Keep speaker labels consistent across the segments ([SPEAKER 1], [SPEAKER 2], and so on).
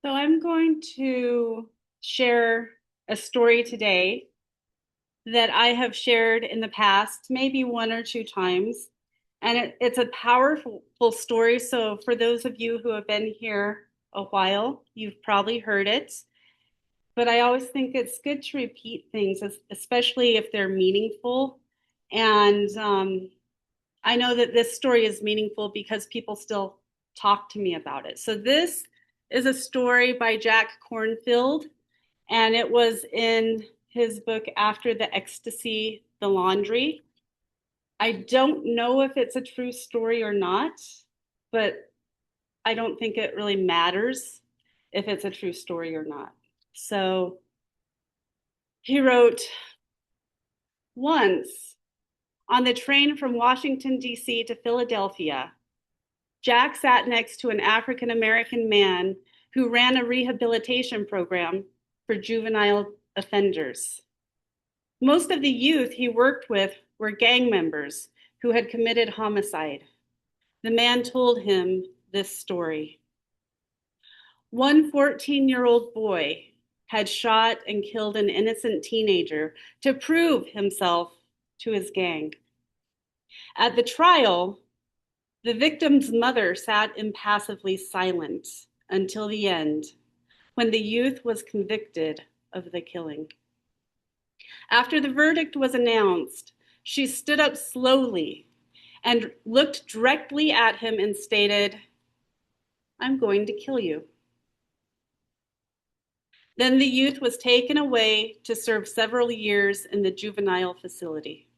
[SPEAKER 1] So I'm going to share a story today that I have shared in the past, maybe one or two times. And it's a powerful story. So for those of you who have been here a while, you've probably heard it. But I always think it's good to repeat things, especially if they're meaningful. And I know that this story is meaningful because people still talk to me about it. So this is a story by Jack Kornfield, and it was in his book After the Ecstasy, The Laundry. I don't know if it's a true story or not, but I don't think it really matters if it's a true story or not. So he wrote, once on the train from Washington, D.C. to Philadelphia, Jack sat next to an African American man who ran a rehabilitation program for juvenile offenders. Most of the youth he worked with were gang members who had committed homicide. The man told him this story. One 14-year-old boy had shot and killed an innocent teenager to prove himself to his gang. At the trial, the victim's mother sat impassively silent until the end, when the youth was convicted of the killing. After the verdict was announced, she stood up slowly and looked directly at him and stated, "I'm going to kill you." Then the youth was taken away to serve several years in the juvenile facility.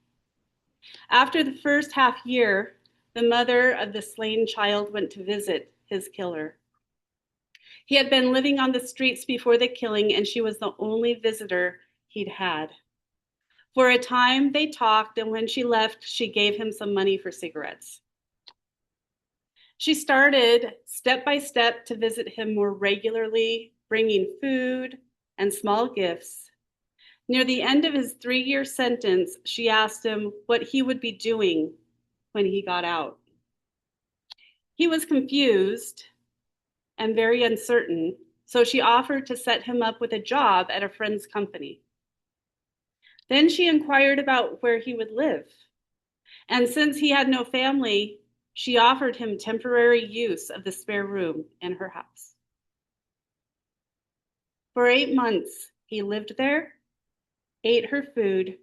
[SPEAKER 1] After the first half year, the mother of the slain child went to visit his killer. He had been living on the streets before the killing, and she was the only visitor he'd had. For a time, they talked, and when she left, she gave him some money for cigarettes. She started step by step to visit him more regularly, bringing food and small gifts. Near the end of his 3-year sentence, she asked him what he would be doing when he got out. He was confused and very uncertain, so she offered to set him up with a job at a friend's company. Then she inquired about where he would live. And since he had no family, she offered him temporary use of the spare room in her house. For 8 months, he lived there, ate her food,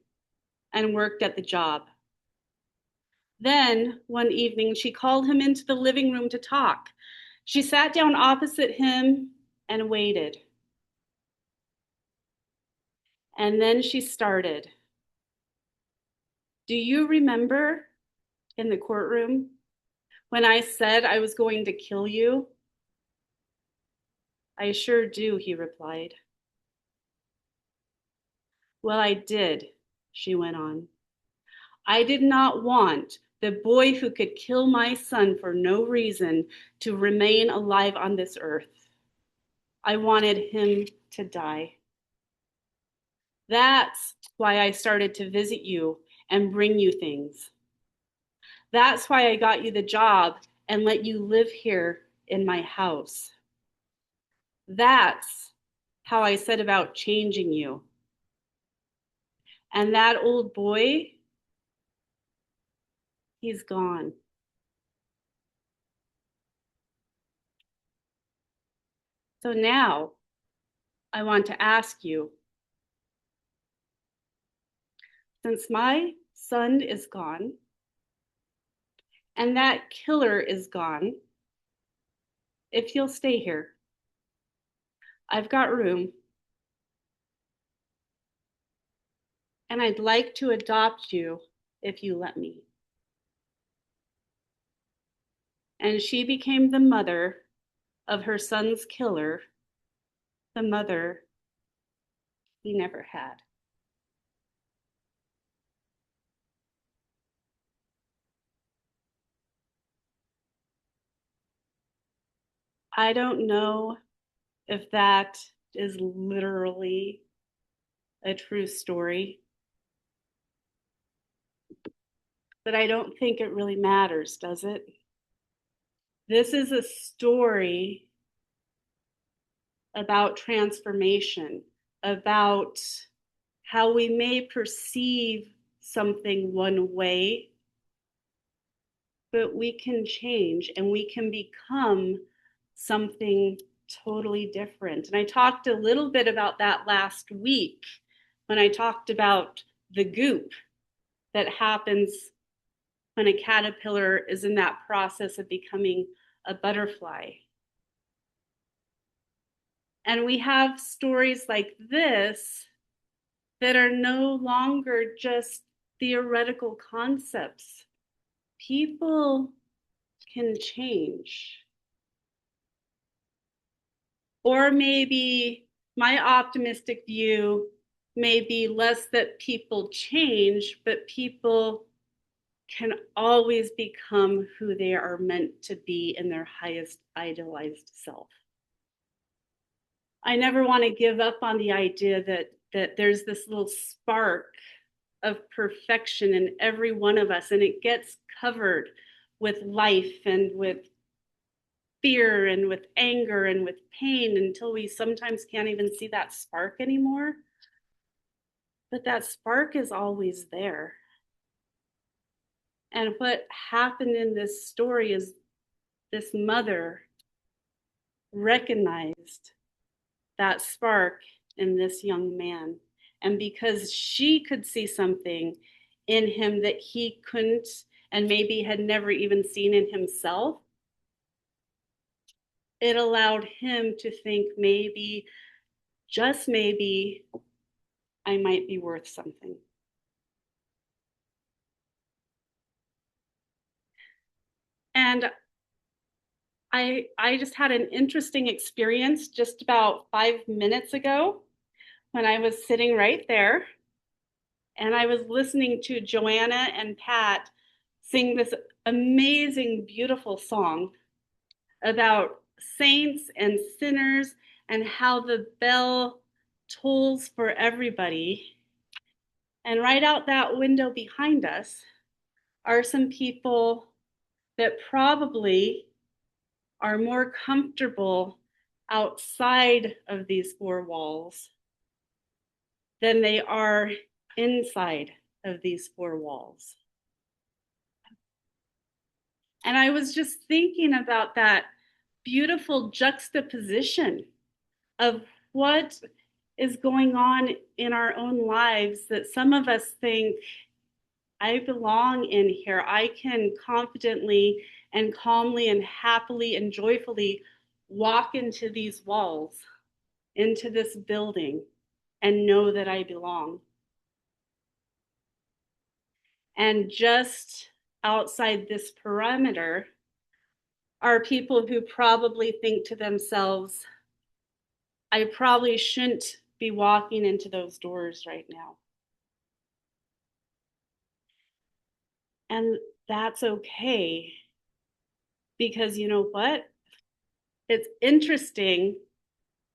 [SPEAKER 1] and worked at the job. Then, one evening, she called him into the living room to talk. She sat down opposite him and waited. And then she started. "Do you remember in the courtroom when I said I was going to kill you?" "I sure do," he replied. "Well, I did," she went on. "I did not want the boy who could kill my son for no reason to remain alive on this earth. I wanted him to die. That's why I started to visit you and bring you things. That's why I got you the job and let you live here in my house. That's how I set about changing you. And that old boy, he's gone." So now I want to ask you, since my son is gone and that killer is gone, if you'll stay here, I've got room, and I'd like to adopt you if you let me. And she became the mother of her son's killer, the mother he never had. I don't know if that is literally a true story, but I don't think it really matters, does it? This is a story about transformation, about how we may perceive something one way, but we can change and we can become something totally different. And I talked a little bit about that last week when I talked about the goop that happens when a caterpillar is in that process of becoming a butterfly. And we have stories like this that are no longer just theoretical concepts. People can change. Or maybe my optimistic view may be less that people change, but people can always become who they are meant to be in their highest idealized self. I never want to give up on the idea that there's this little spark of perfection in every one of us, and it gets covered with life and with fear and with anger and with pain until we sometimes can't even see that spark anymore. But that spark is always there. And what happened in this story is this mother recognized that spark in this young man. And because she could see something in him that he couldn't and maybe had never even seen in himself, it allowed him to think maybe, just maybe, I might be worth something. And I just had an interesting experience just about 5 minutes ago when I was sitting right there and I was listening to Joanna and Pat sing this amazing, beautiful song about saints and sinners and how the bell tolls for everybody. And right out that window behind us are some people that probably are more comfortable outside of these four walls than they are inside of these four walls. And I was just thinking about that beautiful juxtaposition of what is going on in our own lives that some of us think, I belong in here. I can confidently and calmly and happily and joyfully walk into these walls, into this building, and know that I belong. And just outside this perimeter are people who probably think to themselves, I probably shouldn't be walking into those doors right now. And that's okay, because you know what? It's interesting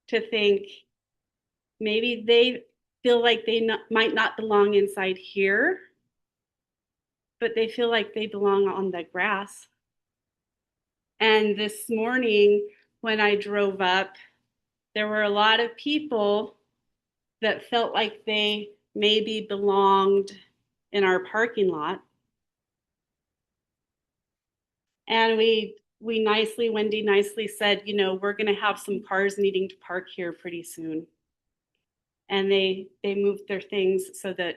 [SPEAKER 1] to think maybe they feel like might not belong inside here, but they feel like they belong on the grass. And this morning, when I drove up, there were a lot of people that felt like they maybe belonged in our parking lot. And Wendy nicely said, you know, we're going to have some cars needing to park here pretty soon. And they moved their things so that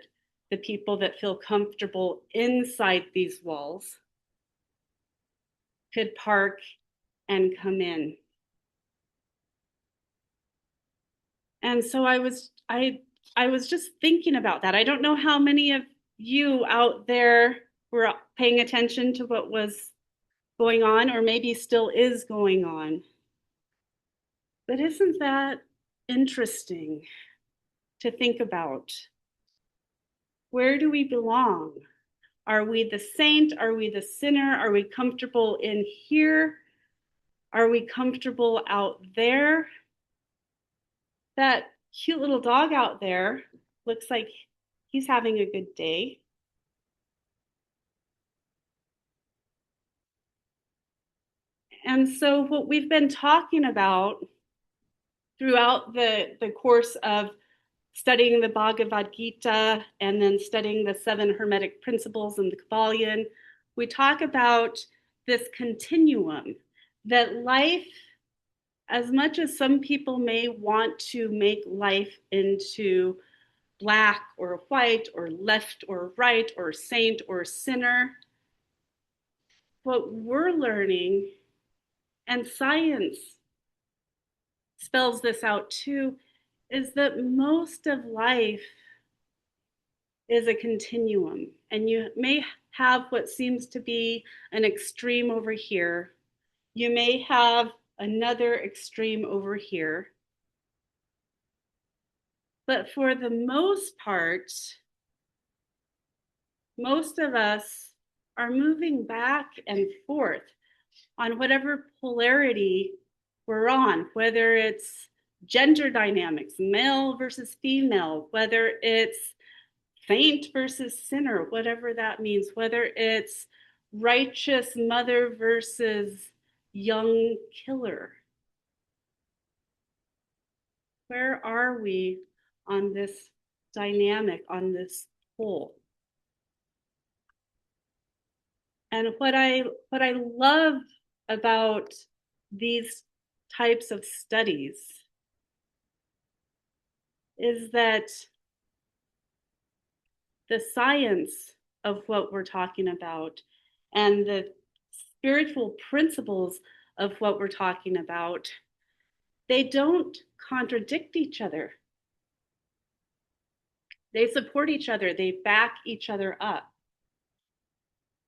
[SPEAKER 1] the people that feel comfortable inside these walls could park and come in. And so I was just thinking about that. I don't know how many of you out there were paying attention to what was going on or maybe still is going on. But isn't that interesting to think about? Where do we belong? Are we the saint? Are we the sinner? Are we comfortable in here? Are we comfortable out there? That cute little dog out there looks like he's having a good day. And so, what we've been talking about throughout the course of studying the Bhagavad Gita and then studying the 7 Hermetic Principles and the Kabbalion, we talk about this continuum that life, as much as some people may want to make life into black or white or left or right or saint or sinner, what we're learning, and science spells this out too, is that most of life is a continuum. And you may have what seems to be an extreme over here. You may have another extreme over here. But for the most part, most of us are moving back and forth on whatever polarity we're on, whether it's gender dynamics, male versus female, whether it's saint versus sinner, whatever that means, whether it's righteous mother versus young killer. Where are we on this dynamic, on this whole? And what I love about these types of studies is that the science of what we're talking about and the spiritual principles of what we're talking about, they don't contradict each other. They support each other, they back each other up.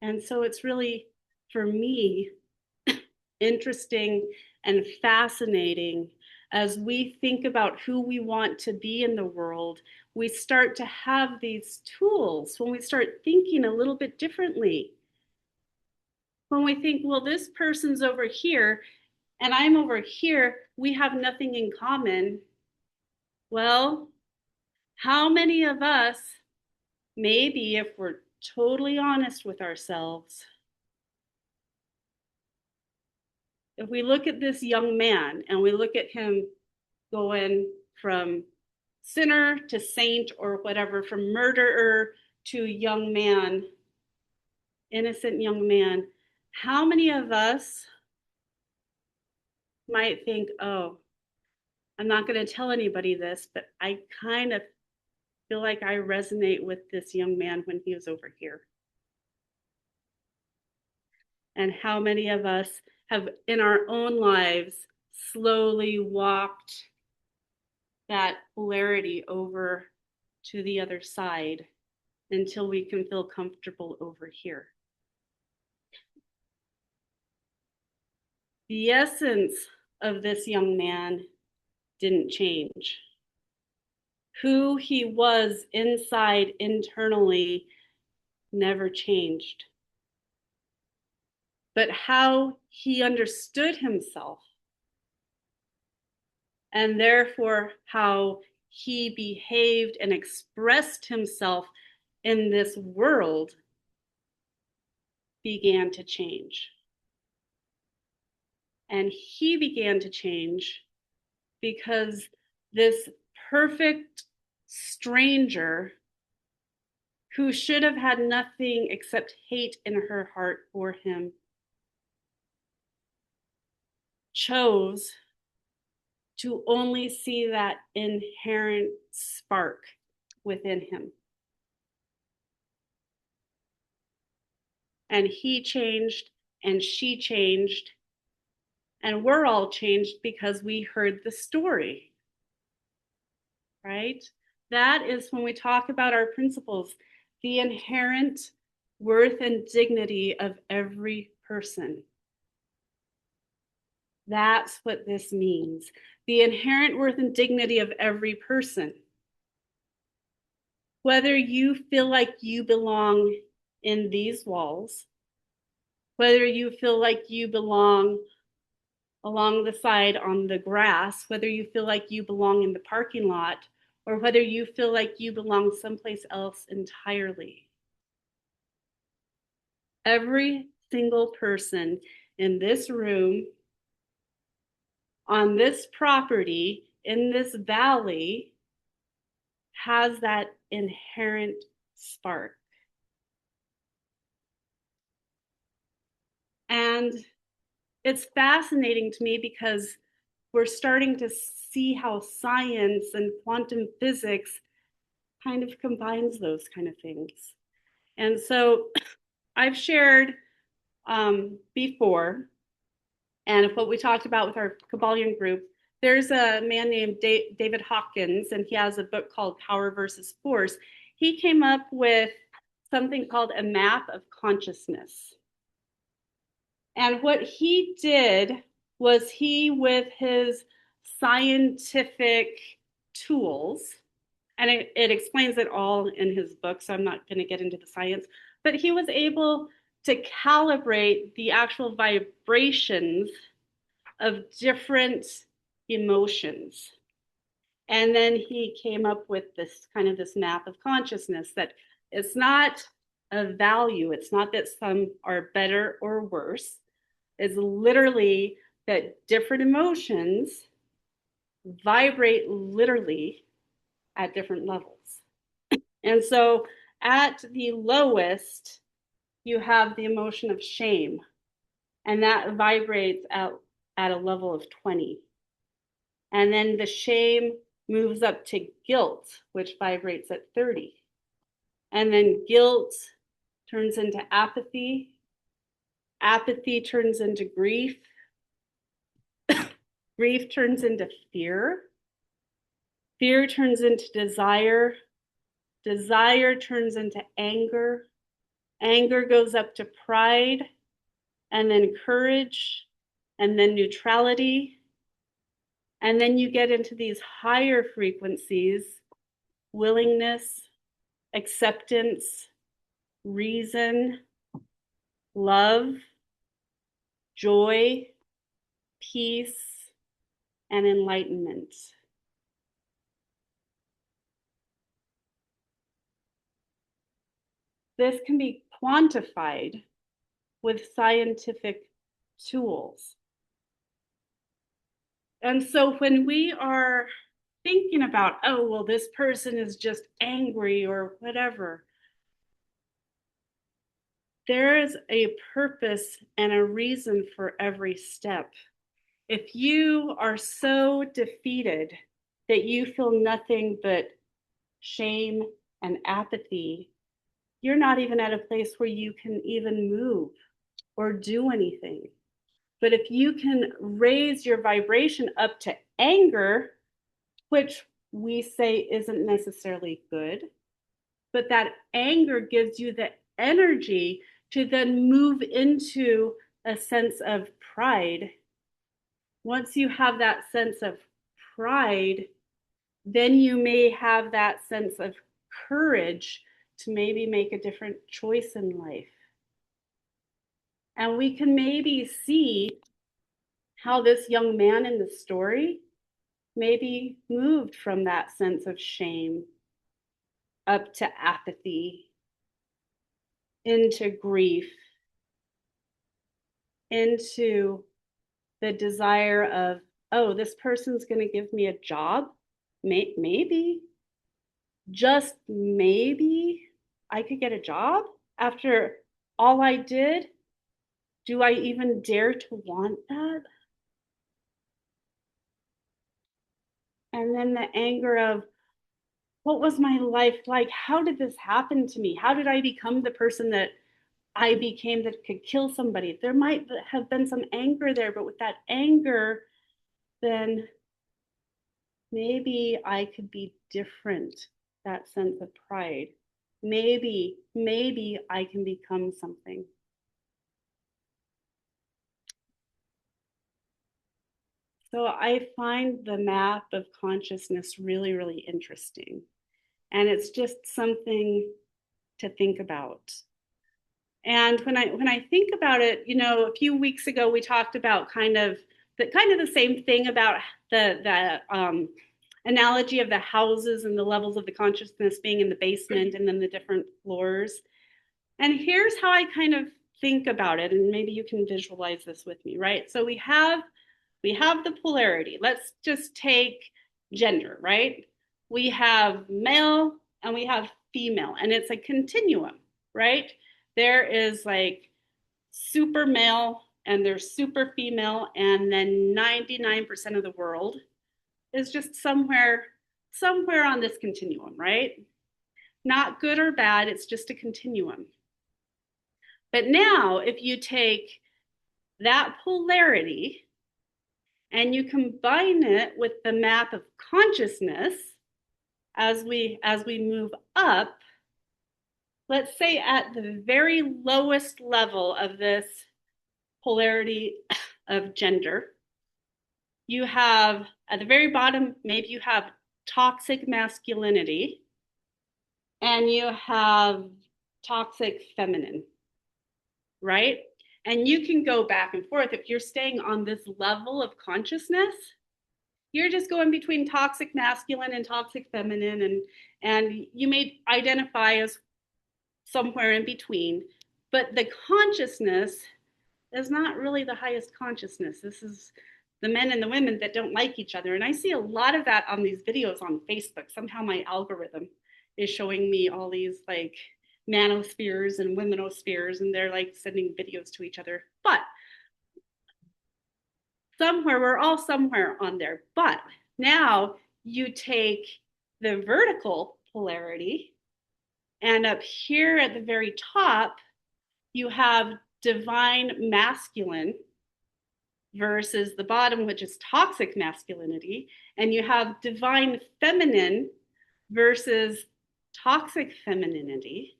[SPEAKER 1] And so it's really, for me, interesting and fascinating as we think about who we want to be in the world. We start to have these tools when we start thinking a little bit differently. When we think, well, this person's over here and I'm over here, we have nothing in common. Well, how many of us, maybe if we're totally honest with ourselves, if we look at this young man and we look at him going from sinner to saint or whatever, from murderer to young man, innocent young man, how many of us might think, oh, I'm not going to tell anybody this, but I kind of feel like I resonate with this young man when he was over here? And how many of us have in our own lives slowly walked that polarity over to the other side until we can feel comfortable over here? The essence of this young man didn't change. Who he was inside internally never changed. But how he understood himself, and therefore how he behaved and expressed himself in this world, began to change. And he began to change because this perfect stranger who should have had nothing except hate in her heart for him chose to only see that inherent spark within him. And he changed and she changed, and we're all changed because we heard the story, right? That is when we talk about our principles, the inherent worth and dignity of every person. That's what this means. The inherent worth and dignity of every person. Whether you feel like you belong in these walls, whether you feel like you belong along the side on the grass, whether you feel like you belong in the parking lot, or whether you feel like you belong someplace else entirely. Every single person in this room, on this property, in this valley has that inherent spark. And it's fascinating to me because we're starting to see how science and quantum physics kind of combines those kind of things. And so I've shared before, and what we talked about with our Kabbalion group, there's a man named David Hawkins, and he has a book called Power versus Force. He came up with something called a map of consciousness. And what he did was he, with his scientific tools, and it explains it all in his book, so I'm not going to get into the science, but he was able to calibrate the actual vibrations of different emotions. And then he came up with this kind of this map of consciousness that it's not a value. It's not that some are better or worse. It's literally that different emotions vibrate literally at different levels. And so at the lowest, you have the emotion of shame, and that vibrates at a level of 20. And then the shame moves up to guilt, which vibrates at 30. And then guilt turns into apathy. Apathy turns into grief. Grief turns into fear. Fear turns into desire. Desire turns into anger. Anger goes up to pride, and then courage, and then neutrality. And then you get into these higher frequencies: willingness, acceptance, reason, love, joy, peace, and enlightenment. This can be quantified with scientific tools. And so when we are thinking about, oh, well, this person is just angry or whatever, there is a purpose and a reason for every step. If you are so defeated that you feel nothing but shame and apathy, you're not even at a place where you can even move or do anything. But if you can raise your vibration up to anger, which we say isn't necessarily good, but that anger gives you the energy to then move into a sense of pride. Once you have that sense of pride, then you may have that sense of courage to maybe make a different choice in life. And we can maybe see how this young man in the story maybe moved from that sense of shame up to apathy, into grief, into the desire of, oh, this person's going to give me a job. Maybe, just maybe I could get a job after all I did. Do I even dare to want that? And then the anger of, what was my life like? How did this happen to me? How did I become the person that I became that could kill somebody? There might have been some anger there, but with that anger, then maybe I could be different. That sense of pride. Maybe I can become something. So I find the map of consciousness really, really interesting. And it's just something to think about. And when I think about it, you know, a few weeks ago we talked about kind of the same thing about the analogy of the houses and the levels of the consciousness being in the basement and then the different floors. And here's how I kind of think about it, and maybe you can visualize this with me, right? So we have the polarity. Let's just take gender, right? We have male and we have female, and it's a continuum, right? There is like super male and there's super female, and then 99% of the world is just somewhere on this continuum, right? Not good or bad, it's just a continuum. But now if you take that polarity and you combine it with the map of consciousness as we move up, let's say at the very lowest level of this polarity of gender, you have at the very bottom, maybe you have toxic masculinity and you have toxic feminine, right? And you can go back and forth. If you're staying on this level of consciousness, you're just going between toxic masculine and toxic feminine, and you may identify as somewhere in between, but the consciousness is not really the highest consciousness. This is the men and the women that don't like each other. And I see a lot of that on these videos on Facebook. Somehow my algorithm is showing me all these like manospheres and womenospheres, and they're like sending videos to each other. But somewhere, we're all somewhere on there. But now you take the vertical polarity, and up here at the very top, you have divine masculine versus the bottom, which is toxic masculinity. And you have divine feminine versus toxic femininity.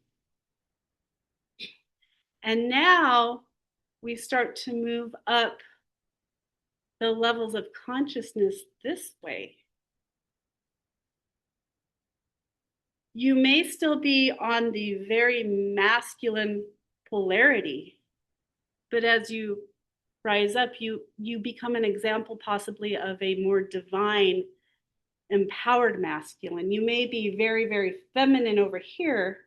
[SPEAKER 1] And now we start to move up the levels of consciousness this way. You may still be on the very masculine polarity, but as you rise up, you become an example possibly of a more divine, empowered masculine. You may be very, very feminine over here,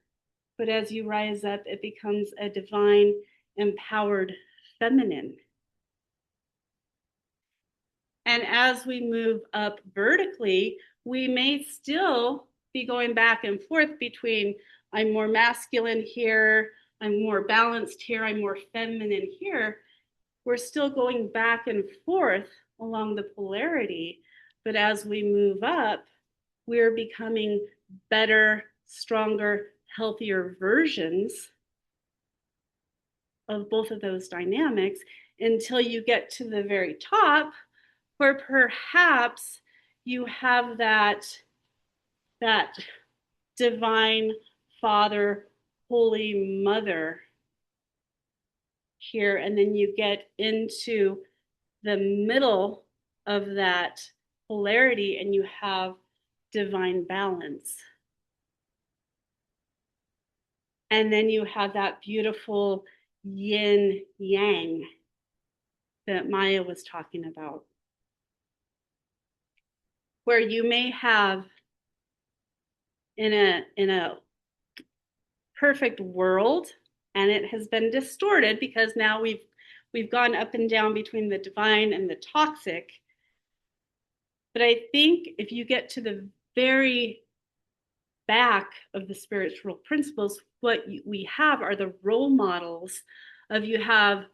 [SPEAKER 1] but as you rise up, it becomes a divine, empowered feminine. And as we move up vertically, we may still be going back and forth between I'm more masculine here, I'm more balanced here, I'm more feminine here. We're still going back and forth along the polarity, but as we move up, we're becoming better, stronger, healthier versions of both of those dynamics until you get to the very top, where perhaps you have that divine Father, Holy Mother here, and then you get into the middle of that polarity and you have divine balance. And then you have that beautiful yin yang that Maya was talking about, where you may have in a perfect world, and it has been distorted because now we've gone up and down between the divine and the toxic. But I think if you get to the very back of the spiritual principles, what we have are the role models of, you have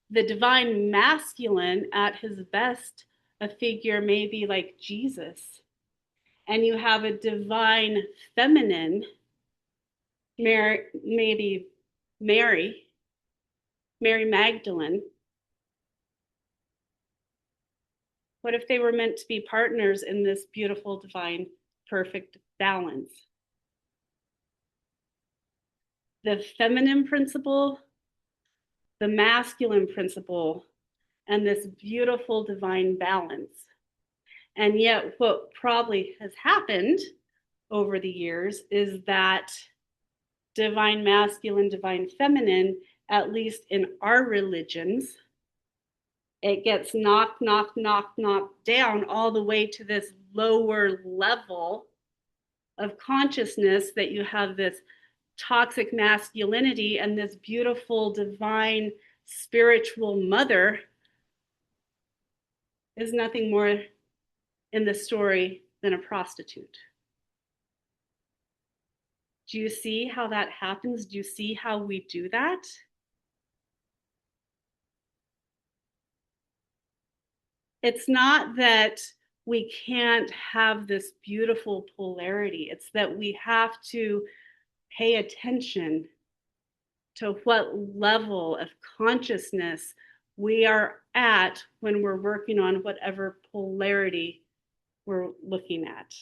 [SPEAKER 1] the divine masculine at his best, a figure maybe like Jesus, and you have a divine feminine, maybe Mary Magdalene. What if they were meant to be partners in this beautiful, divine, perfect balance? The feminine principle, the masculine principle, and this beautiful divine balance. And yet what probably has happened over the years is that divine masculine, divine feminine, at least in our religions, it gets knocked down all the way to this lower level of consciousness, that you have this toxic masculinity and this beautiful divine spiritual mother is nothing more in the story than a prostitute. Do you see how that happens? Do you see how we do that? It's not that we can't have this beautiful polarity. It's that we have to pay attention to what level of consciousness we are at when we're working on whatever polarity we're looking at.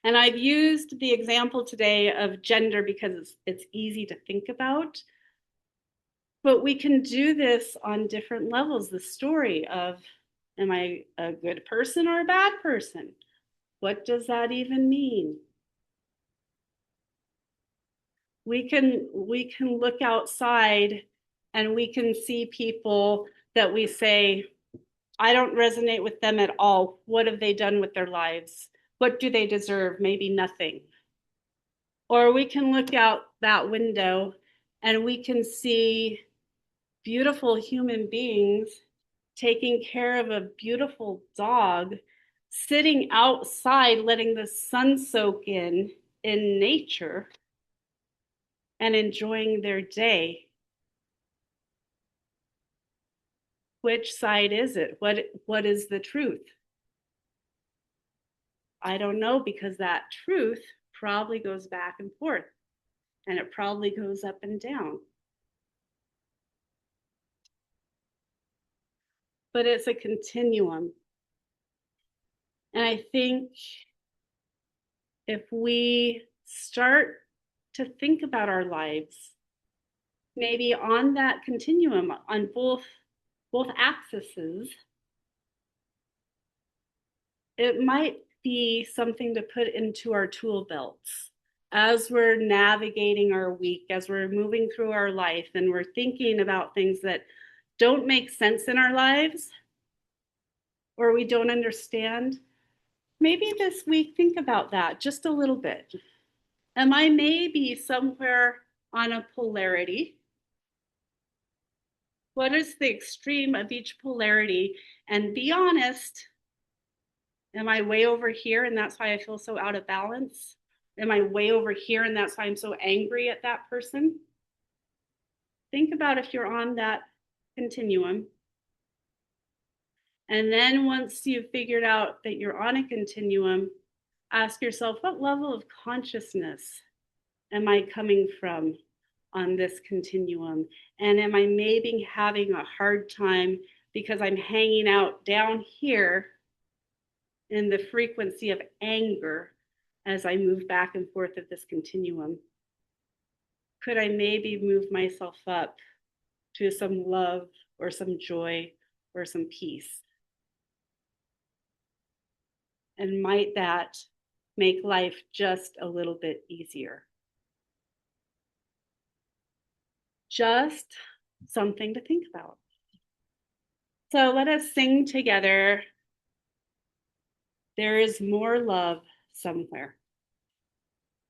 [SPEAKER 1] And I've used the example today of gender because it's easy to think about. But we can do this on different levels. The story of, am I a good person or a bad person? What does that even mean? We can look outside and we can see people that we say, I don't resonate with them at all. What have they done with their lives? What do they deserve? Maybe nothing. Or we can look out that window and we can see beautiful human beings taking care of a beautiful dog, sitting outside, letting the sun soak in nature and enjoying their day. Which side is it? What is the truth? I don't know, because that truth probably goes back and forth and it probably goes up and down. But it's a continuum. And I think if we start to think about our lives, maybe on that continuum, on both axes, it might be something to put into our tool belts as we're navigating our week, as we're moving through our life, and we're thinking about things that don't make sense in our lives or we don't understand. Maybe this week, think about that just a little bit. Am I maybe somewhere on a polarity? What is the extreme of each polarity? And be honest, am I way over here and that's why I feel so out of balance? Am I way over here and that's why I'm so angry at that person? Think about if you're on that continuum. And then once you've figured out that you're on a continuum, ask yourself, what level of consciousness am I coming from on this continuum? And am I maybe having a hard time because I'm hanging out down here in the frequency of anger as I move back and forth of this continuum? Could I maybe move myself up to some love or some joy or some peace? And might that make life just a little bit easier? Just something to think about. So let us sing together. There is more love somewhere.